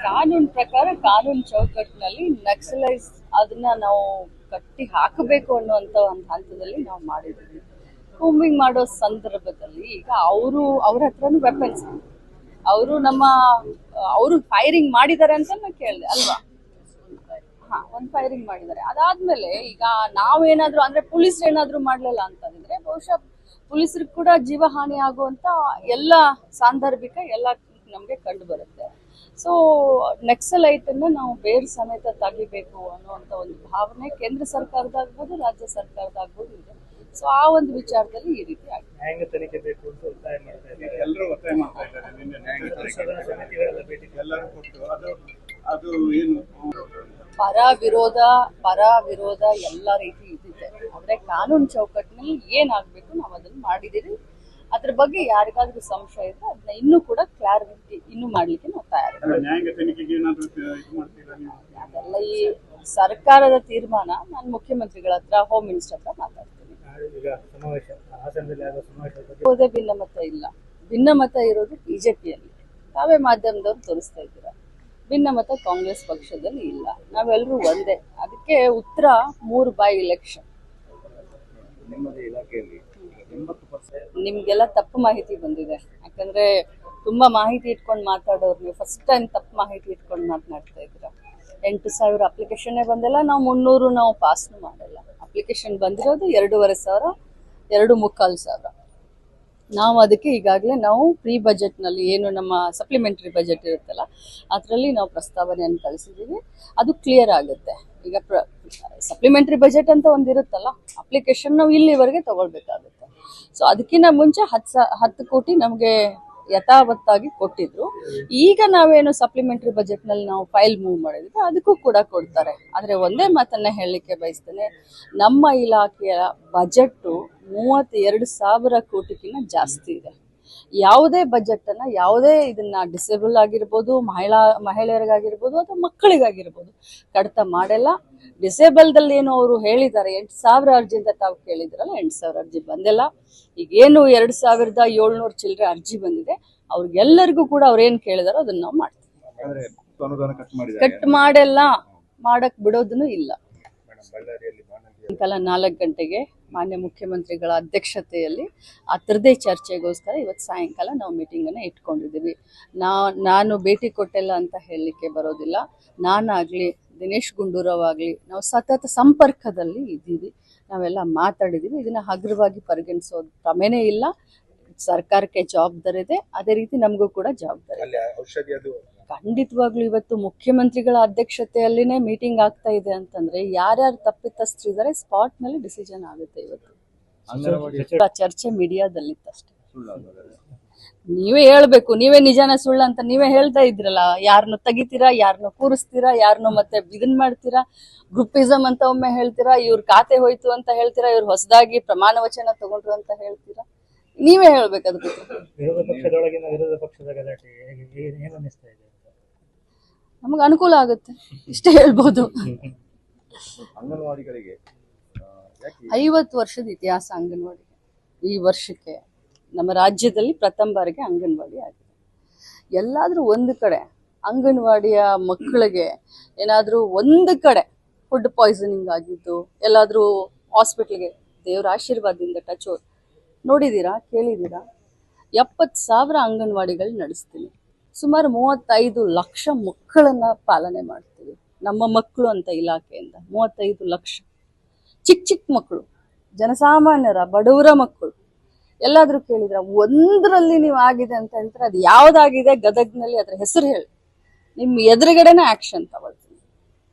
ಕಾನೂನು ಪ್ರಕಾರ ಕಾನೂನು ಚೌಕಟ್ಟಿನಲ್ಲಿ ನಕ್ಸಲೈಸ್ ಅದನ್ನ ನಾವು ಕಟ್ಟಿ ಹಾಕಬೇಕು ಅನ್ನುವಂಥ ಒಂದು ಹಂತದಲ್ಲಿ ನಾವು ಮಾಡಿದ್ದೀವಿ. ಕೂಂಬಿಂಗ್ ಮಾಡೋ ಸಂದರ್ಭದಲ್ಲಿ ಈಗ ಅವ್ರ ಹತ್ರನೂ ವೆಪನ್ಸ್, ಅವರು ಫೈರಿಂಗ್ ಮಾಡಿದ್ದಾರೆ ಅಂತ ನಾನು ಕೇಳಿದೆ ಅಲ್ವಾ? ಒಂದು ಫೈರಿಂಗ್ ಮಾಡಿದ್ದಾರೆ. ಅದಾದ್ಮೇಲೆ ಈಗ ನಾವೇನಾದ್ರೂ ಅಂದ್ರೆ ಪೊಲೀಸರು ಏನಾದ್ರೂ ಮಾಡ್ಲಿಲ್ಲ ಅಂತಂದ್ರೆ ಬಹುಶಃ ಪೊಲೀಸರಿಗೆ ಕೂಡ ಜೀವಹಾನಿ ಆಗುವಂತ ಎಲ್ಲ ಸಾಂದರ್ಭಿಕ ಎಲ್ಲ ನಮ್ಗೆ ಕಂಡು ಬರುತ್ತೆ. ಸೊ ನಕ್ಸಲೈಟ್ ಅನ್ನ ನಾವು ಬೇರೆ ಸಮೇತ ತೆಗಿಬೇಕು ಅನ್ನುವಂತ ಒಂದು ಭಾವನೆ ಕೇಂದ್ರ ಸರ್ಕಾರದಾಗ್ಬೋದು ರಾಜ್ಯ ಸರ್ಕಾರದಾಗ್ಬೋದು ಇದೆ. ಸೊ ಆ ಒಂದು ವಿಚಾರದಲ್ಲಿ ಈ ರೀತಿ ಆಗಿದೆ. ಪರ ವಿರೋಧ ಎಲ್ಲ ರೀತಿ ಇದ್ದಿದೆ. ಆದ್ರೆ ಕಾನೂನು ಚೌಕಟ್ಟಿನಲ್ಲಿ ಏನಾಗ್ಬೇಕು ನಾವು ಅದನ್ನ ಮಾಡಿದೀವಿ. ಅದ್ರ ಬಗ್ಗೆ ಯಾರಿಗಾದ್ರೂ ಸಂಶಯ ಇದ್ರೆ ಅದನ್ನ ಇನ್ನೂ ಕೂಡ ಕ್ಲಾರಿಟಿ ಇನ್ನೂ ಮಾಡ್ಲಿಕ್ಕೆ ನಾವು ತಯಾರಿದ್ದೀವಿ. ಅದೆಲ್ಲ ಈ ಸರ್ಕಾರದ ತೀರ್ಮಾನ. ನಾನು ಮುಖ್ಯಮಂತ್ರಿಗಳ ಹತ್ರ, ಹೋಮ್ ಮಿನಿಸ್ಟರ್ ಹತ್ರ ಮಾತಾಡ್ತೀನಿ. ಯಾವುದೇ ಭಿನ್ನಮತ ಇಲ್ಲ. ಭಿನ್ನಮತ ಇರೋದು ಬಿಜೆಪಿಯಲ್ಲಿ. ತಾವೇ ಮಾಧ್ಯಮದವ್ರು ತೋರಿಸ್ತಾ ಇದ್ದೀರಾ. ಭಿನ್ನಮತ ಕಾಂಗ್ರೆಸ್ ಪಕ್ಷದಲ್ಲಿ ಇಲ್ಲ. ನಾವೆಲ್ಲರೂ ಒಂದೇ. ಅದಕ್ಕೆ ಉತ್ತರ 3 ಬೈ ಎಲೆಕ್ಷನ್. ನಿಮ್ಗೆಲ್ಲ ತಪ್ಪು ಮಾಹಿತಿ ಬಂದಿದೆ. ಯಾಕಂದ್ರೆ ತುಂಬಾ ಮಾಹಿತಿ ಇಟ್ಕೊಂಡು ಮಾತಾಡೋರು ನೀವು. ಫಸ್ಟ್ ಟೈಮ್ ತಪ್ಪು ಮಾಹಿತಿ ಇಟ್ಕೊಂಡು ಮಾತನಾಡ್ತಾ ಇದ್ದೀರಾ. 8,000 ಅಪ್ಲಿಕೇಶನ್ ಬಂದಿಲ್ಲ. ನಾವು 300 ನಾವು ಪಾಸ್ನು ಮಾಡಿಲ್ಲ. ಅಪ್ಲಿಕೇಶನ್ ಬಂದಿರೋದು 2,500, 2,300. ನಾವು ಅದಕ್ಕೆ ಈಗಾಗಲೇ ನಾವು ಪ್ರೀ ಬಜೆಟ್ನಲ್ಲಿ ಏನು ನಮ್ಮ ಸಪ್ಲಿಮೆಂಟರಿ ಬಜೆಟ್ ಇರುತ್ತಲ್ಲ ಅದರಲ್ಲಿ ನಾವು ಪ್ರಸ್ತಾವನೆಯನ್ನು ಕಳಿಸಿದ್ದೀವಿ. ಅದು ಕ್ಲಿಯರ್ ಆಗುತ್ತೆ. ಈಗ ಸಪ್ಲಿಮೆಂಟರಿ ಬಜೆಟ್ ಅಂತ ಒಂದಿರುತ್ತಲ್ಲ, ಅಪ್ಲಿಕೇಶನ್ ನಾವು ಇಲ್ಲಿವರೆಗೆ ತಗೊಳ್ಬೇಕಾಗುತ್ತೆ. ಸೊ ಅದಕ್ಕಿಂತ ಮುಂಚೆ 10 ಕೋಟಿ ನಮಗೆ ಯಥಾವತ್ತಾಗಿ ಕೊಟ್ಟಿದ್ರು. ಈಗ ನಾವೇನು ಸಪ್ಲಿಮೆಂಟರಿ ಬಜೆಟ್ನಲ್ಲಿ ನಾವು ಫೈಲ್ ಮೂವ್ ಮಾಡಿದ್ವಿ ಅದಕ್ಕೂ ಕೂಡ ಕೊಡ್ತಾರೆ. ಆದರೆ ಒಂದೇ ಮಾತನ್ನ ಹೇಳಲಿಕ್ಕೆ ಬಯಸ್ತೇನೆ, ನಮ್ಮ ಇಲಾಖೆಯ ಬಜೆಟ್ಟು 32,000 ಕೋಟಿಗಿಂತ ಜಾಸ್ತಿ ಇದೆ. ಯಾವುದೇ ಬಜೆಟ್ ಅನ್ನ ಯಾವುದೇ ಇದನ್ನ ಡಿಸೇಬಲ್ ಆಗಿರ್ಬೋದು, ಮಹಿಳೆಯರಿಗಾಗಿರ್ಬೋದು ಅಥವಾ ಮಕ್ಕಳಿಗಾಗಿರ್ಬೋದು ಕಡಿತ ಮಾಡಿಲ್ಲ. ಡಿಸೇಬಲ್ದಲ್ಲಿ ಏನು ಅವರು ಹೇಳಿದ್ದಾರೆ 8,000 ಅರ್ಜಿ ಅಂತ ತಾವು ಕೇಳಿದ್ರಲ್ಲ, 8,000 ಅರ್ಜಿ ಬಂದಿಲ್ಲ. ಈಗೇನು 2,700 ಚಿಲ್ಲರೆ ಅರ್ಜಿ ಬಂದಿದೆ ಅವ್ರಿಗೆಲ್ಲರಿಗೂ ಕೂಡ ಅವ್ರೇನ್ ಕೇಳಿದಾರೋ ಅದನ್ನ ನಾವು ಮಾಡ್ತೀವಿ. ಕಟ್ ಮಾಡೆಲ್ಲ ಮಾಡಕ್ ಬಿಡೋದನ್ನು ಇಲ್ಲ. ಸಾಯಂಕಾಲ 4 ಗಂಟೆಗೆ ಮಾನ್ಯ ಮುಖ್ಯಮಂತ್ರಿಗಳ ಅಧ್ಯಕ್ಷತೆಯಲ್ಲಿ ಅದರದೇ ಚರ್ಚೆಗೋಸ್ಕರ ಇವತ್ತು ಸಾಯಂಕಾಲ ನಾವು ಮೀಟಿಂಗ್ ಅನ್ನ ಇಟ್ಕೊಂಡಿದ್ದೀವಿ. ನಾನು ಭೇಟಿ ಕೊಟ್ಟಿಲ್ಲ ಅಂತ ಹೇಳಲಿಕ್ಕೆ ಬರೋದಿಲ್ಲ. ನಾನಾಗ್ಲಿ ದಿನೇಶ್ ಗುಂಡೂರಾವ್ ಆಗಲಿ ನಾವು ಸತತ ಸಂಪರ್ಕದಲ್ಲಿ ಇದ್ದೀವಿ. ನಾವೆಲ್ಲ ಮಾತಾಡಿದ್ದೀವಿ. ಇದನ್ನ ಹಗುರವಾಗಿ ಪರಿಗಣಿಸೋದು ಕ್ರಮೇನೇ ಇಲ್ಲ. ಸರ್ಕಾರಕ್ಕೆ ಜವಾಬ್ದಾರಿ ಇದೆ, ಅದೇ ರೀತಿ ನಮಗೂ ಕೂಡ ಜವಾಬ್ದಾರಿ ಇದೆ. ಖಂಡಿತವಾಗ್ಲೂ ಇವತ್ತು ಮುಖ್ಯಮಂತ್ರಿಗಳ ಅಧ್ಯಕ್ಷತೆಯಲ್ಲಿನೇ ಮೀಟಿಂಗ್ ಆಗ್ತಾ ಇದೆ ಅಂತಂದ್ರೆ ಯಾರ್ಯಾರು ತಪ್ಪಿತಸ್ಥರಿದ್ದಾರೆ ಸ್ಪಾಟ್ ನಲ್ಲಿ ಡಿಸಿಷನ್ ಆಗುತ್ತೆ. ಇವತ್ತು ಚರ್ಚೆ ಮೀಡಿಯಾದಲ್ಲಿತ್ತಷ್ಟೇ. ನೀವೇ ಹೇಳ್ಬೇಕು, ನೀವೇ ನಿಜಾನ ಸುಳ್ಳ ಅಂತ ನೀವೇ ಹೇಳ್ತಾ ಇದ್ರಲ್ಲ. ಯಾರನ್ನು ತೆಗಿತೀರಾ, ಯಾರನ್ನು ಕೂರಿಸ್ತೀರಾ, ಯಾರನ್ನು ಮತ್ತೆ ಇದನ್ ಮಾಡ್ತೀರಾ, ಗ್ರೂಪಿಸಮ್ ಅಂತ ಒಮ್ಮೆ ಹೇಳ್ತೀರಾ, ಇವ್ರ ಖಾತೆ ಹೋಯ್ತು ಅಂತ ಹೇಳ್ತೀರಾ, ಇವ್ರು ಹೊಸದಾಗಿ ಪ್ರಮಾಣ ವಚನ ತಗೊಂಡ್ರು ಅಂತ ಹೇಳ್ತೀರಾ. ನೀವೇ ಹೇಳ್ಬೇಕು ಅದಕ್ಕೆ. ನಮಗೆ ಅನುಕೂಲ ಆಗುತ್ತೆ ಇಷ್ಟೇ ಹೇಳ್ಬೋದು. 50 ವರ್ಷದ ಇತಿಹಾಸ ಅಂಗನವಾಡಿ. ಈ ವರ್ಷಕ್ಕೆ ನಮ್ಮ ರಾಜ್ಯದಲ್ಲಿ ಪ್ರಥಮ ಬಾರಿಗೆ ಅಂಗನವಾಡಿ ಆಗಿದೆ. ಎಲ್ಲಾದ್ರೂ ಒಂದು ಕಡೆ ಅಂಗನವಾಡಿಯ ಮಕ್ಕಳಿಗೆ ಏನಾದ್ರೂ ಒಂದು ಕಡೆ ಫುಡ್ ಪಾಯ್ಸನಿಂಗ್ ಆಗಿದ್ದು, ಎಲ್ಲಾದ್ರೂ ಹಾಸ್ಪಿಟಲ್ಗೆ ದೇವರ ಆಶೀರ್ವಾದದಿಂದ ಟಚ್ ನೋಡಿದೀರಾ, ಕೇಳಿದೀರಾ? 70,000 ಅಂಗನವಾಡಿಗಳು ನಡೆಸ್ತೀನಿ. ಸುಮಾರು 35 ಲಕ್ಷ ಮಕ್ಕಳನ್ನ ಪಾಲನೆ ಮಾಡ್ತೀವಿ. ನಮ್ಮ ಮಕ್ಕಳು ಅಂತ ಇಲಾಖೆಯಿಂದ 35 ಲಕ್ಷ ಚಿಕ್ಕ ಮಕ್ಕಳು, ಜನಸಾಮಾನ್ಯರ ಬಡವರ ಮಕ್ಕಳು. ಎಲ್ಲಾದ್ರೂ ಕೇಳಿದ್ರ ಒಂದರಲ್ಲಿ ನೀವು ಆಗಿದೆ ಅಂತ ಹೇಳ್ತಾರೆ. ಅದು ಯಾವ್ದಾಗಿದೆ ಗದಗ್ನಲ್ಲಿ ಅದ್ರ ಹೆಸರು ಹೇಳಿ, ನಿಮ್ ಎದುರುಗಡೆನೆ ಆಕ್ಷನ್ ತಗೊಳ್ತೀವಿ.